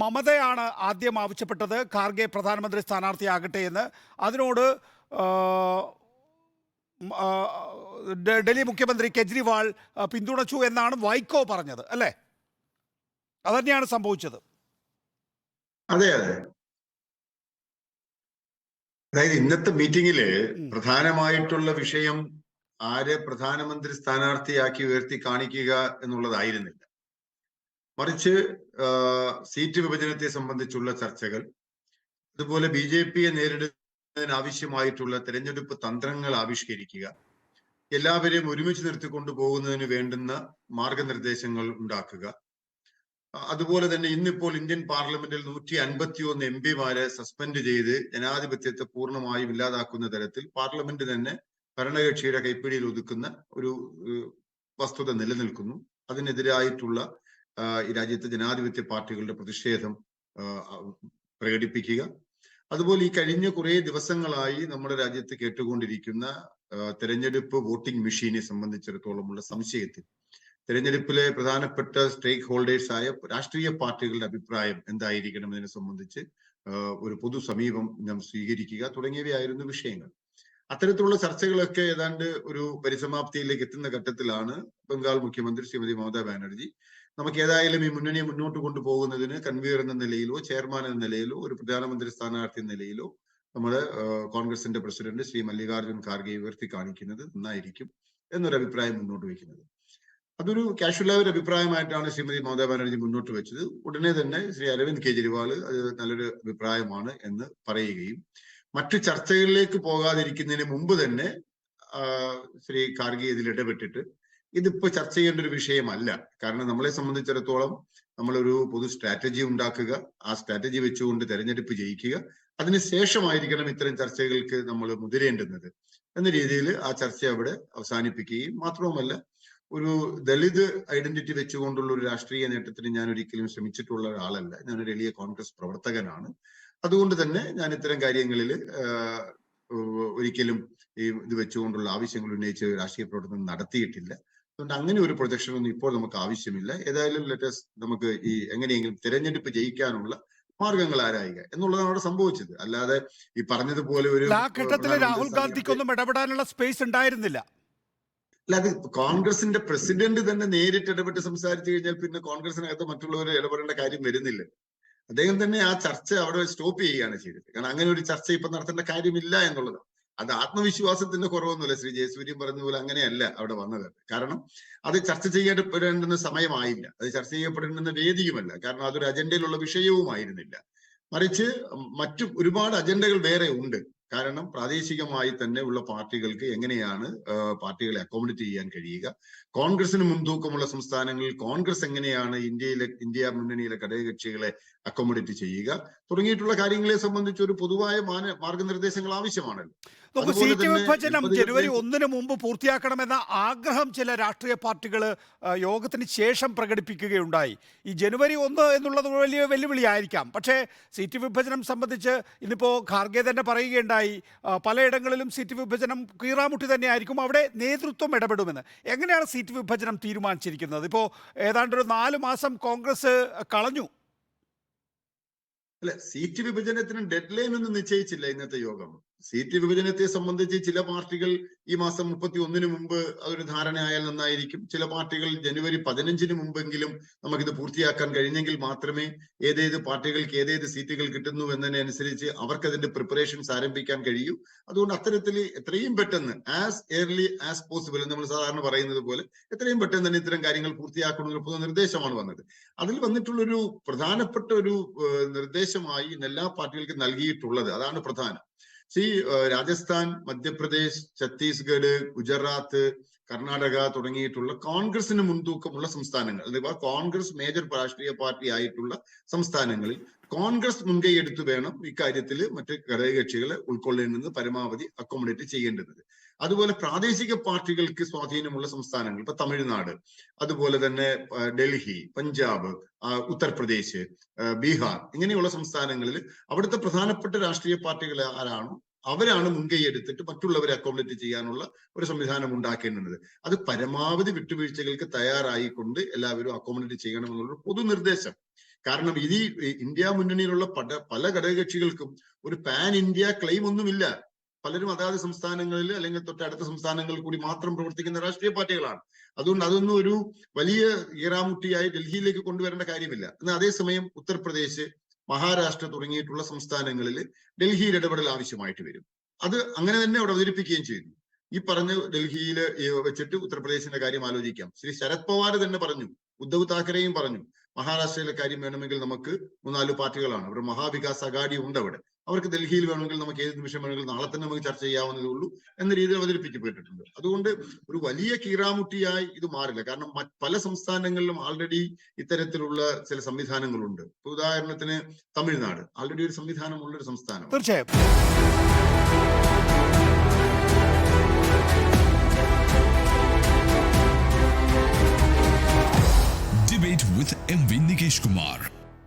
മമതയാണ് ആദ്യം ആവശ്യപ്പെട്ടത് ഖാർഗെ പ്രധാനമന്ത്രി സ്ഥാനാർത്ഥിയാകട്ടെ എന്ന്. അതിനോട് ആ, ആ, ഡൽഹി മുഖ്യമന്ത്രി കെജ്രിവാൾ പിന്തുണച്ചു എന്നാണ് വൈക്കോ പറഞ്ഞത്, അല്ലേ? അതന്നെയാണ് സംഭവിച്ചത്. അതെ അതെ. അതായത് ഇന്നത്തെ മീറ്റിംഗില് പ്രധാനമായിട്ടുള്ള വിഷയം ആരെ പ്രധാനമന്ത്രി സ്ഥാനാർത്ഥിയാക്കി ഉയർത്തി കാണിക്കുക എന്നുള്ളതായിരുന്നില്ല. മറിച്ച് സീറ്റ് വിഭജനത്തെ സംബന്ധിച്ചുള്ള ചർച്ചകൾ, അതുപോലെ BJP-യെ നേരിടുന്നതിനാവശ്യമായിട്ടുള്ള തെരഞ്ഞെടുപ്പ് തന്ത്രങ്ങൾ ആവിഷ്കരിക്കുക, എല്ലാവരെയും ഒരുമിച്ച് നിർത്തിക്കൊണ്ടു പോകുന്നതിന് വേണ്ടുന്ന മാർഗനിർദ്ദേശങ്ങൾ ഉണ്ടാക്കുക. അതുപോലെ തന്നെ ഇന്നിപ്പോൾ ഇന്ത്യൻ പാർലമെന്റിൽ 151 MP-മാരെ സസ്പെൻഡ് ചെയ്ത് ജനാധിപത്യത്തെ പൂർണ്ണമായും ഇല്ലാതാക്കുന്ന തരത്തിൽ പാർലമെന്റ് തന്നെ ഭരണകക്ഷിയുടെ കൈപ്പിടിയിൽ ഒതുക്കുന്ന ഒരു വസ്തുത നിലനിൽക്കുന്നു. അതിനെതിരായിട്ടുള്ള ഈ രാജ്യത്തെ ജനാധിപത്യ പാർട്ടികളുടെ പ്രതിഷേധം പ്രകടിപ്പിക്കുക. അതുപോലെ ഈ കഴിഞ്ഞ കുറെ ദിവസങ്ങളായി നമ്മുടെ രാജ്യത്ത് കേട്ടുകൊണ്ടിരിക്കുന്ന തെരഞ്ഞെടുപ്പ് വോട്ടിംഗ് മെഷീനെ സംബന്ധിച്ചിടത്തോളമുള്ള സംശയത്തിൽ തെരഞ്ഞെടുപ്പിലെ പ്രധാനപ്പെട്ട സ്റ്റേക്ക് ഹോൾഡേഴ്സായ രാഷ്ട്രീയ പാർട്ടികളുടെ അഭിപ്രായം എന്തായിരിക്കണം എന്നതിനെ സംബന്ധിച്ച് ഒരു പൊതു സമീപം നാം സ്വീകരിക്കുക തുടങ്ങിയവയായിരുന്നു വിഷയങ്ങൾ. അത്തരത്തിലുള്ള ചർച്ചകളൊക്കെ ഏതാണ്ട് ഒരു പരിസമാപ്തിയിലേക്ക് എത്തുന്ന ഘട്ടത്തിലാണ് ബംഗാൾ മുഖ്യമന്ത്രി ശ്രീമതി മമതാ ബാനർജി നമുക്ക് ഏതായാലും ഈ മുന്നണിയെ മുന്നോട്ട് കൊണ്ടുപോകുന്നതിന് കൺവീനർ എന്ന നിലയിലോ ചെയർമാൻ എന്ന നിലയിലോ ഒരു പ്രധാനമന്ത്രി സ്ഥാനാർത്ഥി എന്ന നിലയിലോ നമ്മുടെ കോൺഗ്രസിന്റെ പ്രസിഡന്റ് ശ്രീ മല്ലികാർജുൻ ഖാർഗെ ഉയർത്തി കാണിക്കുന്നത് നന്നായിരിക്കും എന്നൊരു അഭിപ്രായം മുന്നോട്ട് വയ്ക്കുന്നത്. അതൊരു കാഷ്വലായ ഒരു അഭിപ്രായമായിട്ടാണ് ശ്രീമതി മമതാ ബാനർജി മുന്നോട്ട് വെച്ചത്. ഉടനെ തന്നെ ശ്രീ അരവിന്ദ് കെജ്രിവാൾ അത് നല്ലൊരു അഭിപ്രായമാണ് എന്ന് പറയുകയും മറ്റു ചർച്ചകളിലേക്ക് പോകാതിരിക്കുന്നതിന് മുമ്പ് തന്നെ ശ്രീ ഖാർഗെ ഇതിൽ ഇടപെട്ടിട്ട് ഇതിപ്പോ ചർച്ച ചെയ്യേണ്ട ഒരു വിഷയമല്ല, കാരണം നമ്മളെ സംബന്ധിച്ചിടത്തോളം നമ്മളൊരു പൊതു സ്ട്രാറ്റജി ഉണ്ടാക്കുക, ആ സ്ട്രാറ്റജി വെച്ചുകൊണ്ട് തെരഞ്ഞെടുപ്പ് ജയിക്കുക, അതിനുശേഷമായിരിക്കണം ഇത്തരം ചർച്ചകൾക്ക് നമ്മൾ മുതിരേണ്ടുന്നത് എന്ന രീതിയിൽ ആ ചർച്ച അവിടെ അവസാനിപ്പിക്കുകയും, മാത്രവുമല്ല ഒരു ദളിത് ഐഡന്റിറ്റി വെച്ചുകൊണ്ടുള്ള ഒരു രാഷ്ട്രീയ നേട്ടത്തിന് ഞാൻ ഒരിക്കലും ശ്രമിച്ചിട്ടുള്ള ഒരാളല്ല. ഞാനൊരു എളിയ കോൺഗ്രസ് പ്രവർത്തകനാണ്. അതുകൊണ്ട് തന്നെ ഞാൻ ഇത്തരം കാര്യങ്ങളിൽ ഒരിക്കലും ഈ ഇത് വെച്ചുകൊണ്ടുള്ള ആവശ്യങ്ങൾ ഉന്നയിച്ച് രാഷ്ട്രീയ പ്രവർത്തനം നടത്തിയിട്ടില്ല. അതുകൊണ്ട് അങ്ങനെ ഒരു പ്രൊജക്ഷൻ ഒന്നും ഇപ്പോൾ നമുക്ക് ആവശ്യമില്ല. ഏതായാലും നമുക്ക് ഈ എങ്ങനെയെങ്കിലും തെരഞ്ഞെടുപ്പ് ജയിക്കാനുള്ള മാർഗങ്ങൾ ആരായുക എന്നുള്ളതാണ് അവിടെ സംഭവിച്ചത്. അല്ലാതെ ഈ പറഞ്ഞതുപോലെ ഒരു രാഹുൽ ഗാന്ധിക്കൊന്നും ഇടപെടാനുള്ള സ്പേസ് ഉണ്ടായിരുന്നില്ല. അല്ല, അത് കോൺഗ്രസിന്റെ പ്രസിഡന്റ് തന്നെ നേരിട്ട് ഇടപെട്ട് സംസാരിച്ചു കഴിഞ്ഞാൽ പിന്നെ കോൺഗ്രസിനകത്ത് മറ്റുള്ളവർ ഇടപെടേണ്ട കാര്യം വരുന്നില്ല. അദ്ദേഹം തന്നെ ആ ചർച്ച അവിടെ സ്റ്റോപ്പ് ചെയ്യുകയാണ് ചെയ്തത്. കാരണം അങ്ങനെ ഒരു ചർച്ച ഇപ്പൊ നടത്തേണ്ട കാര്യമില്ല എന്നുള്ളത്. അത് ആത്മവിശ്വാസത്തിന്റെ കുറവൊന്നുമില്ല. ശ്രീ ജയസൂര്യൻ പറഞ്ഞ പോലെ അങ്ങനെയല്ല അവിടെ വന്നത്. കാരണം അത് ചർച്ച ചെയ്യപ്പെടേണ്ടുന്ന സമയമായില്ല, അത് ചർച്ച ചെയ്യപ്പെടേണ്ടുന്ന വേദിയുമല്ല, കാരണം അതൊരു അജണ്ടയിലുള്ള വിഷയവുമായിരുന്നില്ല. മറിച്ച് മറ്റു ഒരുപാട് അജണ്ടകൾ വേറെ ഉണ്ട്. കാരണം പ്രാദേശികമായി തന്നെ ഉള്ള പാർട്ടികൾക്ക് എങ്ങനെയാണ് പാർട്ടികളെ അക്കോമഡേറ്റ് ചെയ്യാൻ കഴിയുക, കോൺഗ്രസിന് മുൻതൂക്കമുള്ള സംസ്ഥാനങ്ങളിൽ കോൺഗ്രസ് എങ്ങനെയാണ് ഇന്ത്യ മുന്നണിയിലെ ഘടകകക്ഷികളെ അക്കോമഡേറ്റ് ചെയ്യുക തുടങ്ങിയിട്ടുള്ള കാര്യങ്ങളെ സംബന്ധിച്ച് ഒരു പൊതുവായ മാർഗനിർദ്ദേശങ്ങൾ ആവശ്യമാണല്ലോ. സീറ്റ് വിഭജനം ജനുവരി 1-ന് മുമ്പ് പൂർത്തിയാക്കണമെന്ന ആഗ്രഹം ചില രാഷ്ട്രീയ പാർട്ടികൾ യോഗത്തിന് ശേഷം പ്രകടിപ്പിക്കുകയുണ്ടായി. ഈ ജനുവരി 1 എന്നുള്ളത് വലിയ വെല്ലുവിളിയായിരിക്കാം. പക്ഷേ സീറ്റ് വിഭജനം സംബന്ധിച്ച് ഇന്നിപ്പോൾ ഖാർഗെ തന്നെ പറയുകയുണ്ടായി, പലയിടങ്ങളിലും സീറ്റ് വിഭജനം കീറാമുട്ടി തന്നെയായിരിക്കും, അവിടെ നേതൃത്വം ഇടപെടുമെന്ന്. എങ്ങനെയാണ് സീറ്റ് വിഭജനം തീരുമാനിച്ചിരിക്കുന്നത്? ഇപ്പോൾ ഏതാണ്ടൊരു 4 മാസം കോൺഗ്രസ് കളഞ്ഞു. അല്ല, സീറ്റ് വിഭജനത്തിന് ഡെഡ് ലൈൻ ഒന്നും നിശ്ചയിച്ചില്ല ഇന്നത്തെ യോഗം. സീറ്റ് വിഭജനത്തെ സംബന്ധിച്ച് ചില പാർട്ടികൾ ഈ മാസം 31-ന് മുമ്പ് അതൊരു ധാരണയായാൽ നന്നായിരിക്കും. ചില പാർട്ടികൾ ജനുവരി 15-ന് മുമ്പെങ്കിലും നമുക്കിത് പൂർത്തിയാക്കാൻ കഴിഞ്ഞെങ്കിൽ മാത്രമേ ഏതേത് പാർട്ടികൾക്ക് ഏതേത് സീറ്റുകൾ കിട്ടുന്നു എന്നതിനനുസരിച്ച് അവർക്ക് അതിന്റെ പ്രിപ്പറേഷൻസ് ആരംഭിക്കാൻ കഴിയൂ. അതുകൊണ്ട് അത്തരത്തിൽ എത്രയും പെട്ടെന്ന് ആസ് ഏർലി ആസ് പോസിബിൾ നമ്മൾ സാധാരണ പറയുന്നത് പോലെ എത്രയും പെട്ടെന്ന് തന്നെ ഇത്തരം കാര്യങ്ങൾ പൂർത്തിയാക്കണമെന്ന പൊതു നിർദ്ദേശമാണ് വന്നത്. അതിൽ വന്നിട്ടുള്ളൊരു പ്രധാനപ്പെട്ട ഒരു നിർദ്ദേശമായി എല്ലാ പാർട്ടികൾക്കും നൽകിയിട്ടുള്ളത് അതാണ് പ്രധാനം. രാജസ്ഥാൻ, മധ്യപ്രദേശ്, ഛത്തീസ്ഗഡ്, ഗുജറാത്ത്, കർണാടക തുടങ്ങിയിട്ടുള്ള കോൺഗ്രസിന് മുൻതൂക്കമുള്ള സംസ്ഥാനങ്ങൾ, അഥവാ കോൺഗ്രസ് മേജർ രാഷ്ട്രീയ പാർട്ടി ആയിട്ടുള്ള സംസ്ഥാനങ്ങളിൽ കോൺഗ്രസ് മുൻകൈ എടുത്തു വേണം ഇക്കാര്യത്തിൽ മറ്റ് ഘടകകക്ഷികളെ ഉൾക്കൊള്ളേണ്ടത് പരമാവധി അക്കോമഡേറ്റ് ചെയ്യേണ്ടത്. അതുപോലെ പ്രാദേശിക പാർട്ടികൾക്ക് സ്വാധീനമുള്ള സംസ്ഥാനങ്ങൾ, ഇപ്പൊ തമിഴ്നാട്, അതുപോലെ തന്നെ ഡൽഹി, പഞ്ചാബ്, ഉത്തർപ്രദേശ്, ബീഹാർ ഇങ്ങനെയുള്ള സംസ്ഥാനങ്ങളിൽ അവിടുത്തെ പ്രധാനപ്പെട്ട രാഷ്ട്രീയ പാർട്ടികൾ ആരാണോ അവരാണ് മുൻകൈ എടുത്തിട്ട് മറ്റുള്ളവരെ അക്കോമഡേറ്റ് ചെയ്യാനുള്ള ഒരു സംവിധാനം ഉണ്ടാക്കേണ്ടത്. അത് പരമാവധി വിട്ടുവീഴ്ചകൾക്ക് തയ്യാറായിക്കൊണ്ട് എല്ലാവരും അക്കോമഡേറ്റ് ചെയ്യണമെന്നുള്ള പൊതു നിർദ്ദേശം കാരണം ഇത് ഇന്ത്യ മുന്നണിയിലുള്ള പല ഘടകകക്ഷികൾക്കും ഒരു പാൻ ഇന്ത്യ ക്ലെയിം ഒന്നുമില്ല. പലരും അതാത് സംസ്ഥാനങ്ങളിൽ അല്ലെങ്കിൽ തൊട്ടടുത്ത സംസ്ഥാനങ്ങളിൽ കൂടി മാത്രം പ്രവർത്തിക്കുന്ന രാഷ്ട്രീയ പാർട്ടികളാണ്. അതുകൊണ്ട് അതൊന്നും ഒരു വലിയ ഈറാമുട്ടിയായി ഡൽഹിയിലേക്ക് കൊണ്ടുവരേണ്ട കാര്യമില്ല. എന്നാൽ അതേസമയം ഉത്തർപ്രദേശ്, മഹാരാഷ്ട്ര തുടങ്ങിയിട്ടുള്ള സംസ്ഥാനങ്ങളിൽ ഡൽഹിയിൽ ഇടപെടൽ ആവശ്യമായിട്ട് വരും. അത് അങ്ങനെ തന്നെ അവിടെ അവതരിപ്പിക്കുകയും ചെയ്യുന്നു. ഈ പറഞ്ഞ ഡൽഹിയിൽ വെച്ചിട്ട് ഉത്തർപ്രദേശിന്റെ കാര്യം ആലോചിക്കാം. ശ്രീ ശരത് പവാർ തന്നെ പറഞ്ഞു, ഉദ്ധവ് താക്കറെയും പറഞ്ഞു, മഹാരാഷ്ട്രയിലെ കാര്യം വേണമെങ്കിൽ നമുക്ക് 3-4 പാർട്ടികളാണ്, ഒരു മഹാവികാസ് അഗാഡി ഉണ്ട് അവിടെ, അവർക്ക് ഡൽഹിയിൽ വേണമെങ്കിൽ നമുക്ക് ഏത് നിമിഷം വേണമെങ്കിൽ നാളെ തന്നെ നമുക്ക് ചർച്ച ചെയ്യാവുന്നതേ ഉള്ളൂ എന്ന രീതിയിൽ അവതരിപ്പിക്കപ്പെട്ടിട്ടുണ്ട്. അതുകൊണ്ട് ഒരു വലിയ കീറാമുട്ടിയായി ഇത് മാറില്ല. കാരണം പല സംസ്ഥാനങ്ങളിലും ആൾറെഡി ഇത്തരത്തിലുള്ള ചില സംവിധാനങ്ങളുണ്ട്. ഉദാഹരണത്തിന് തമിഴ്നാട് ആൾറെഡി ഒരു സംവിധാനമുള്ള ഒരു സംസ്ഥാനം. തീർച്ചയായും. Debate with MV Nikesh Kumar.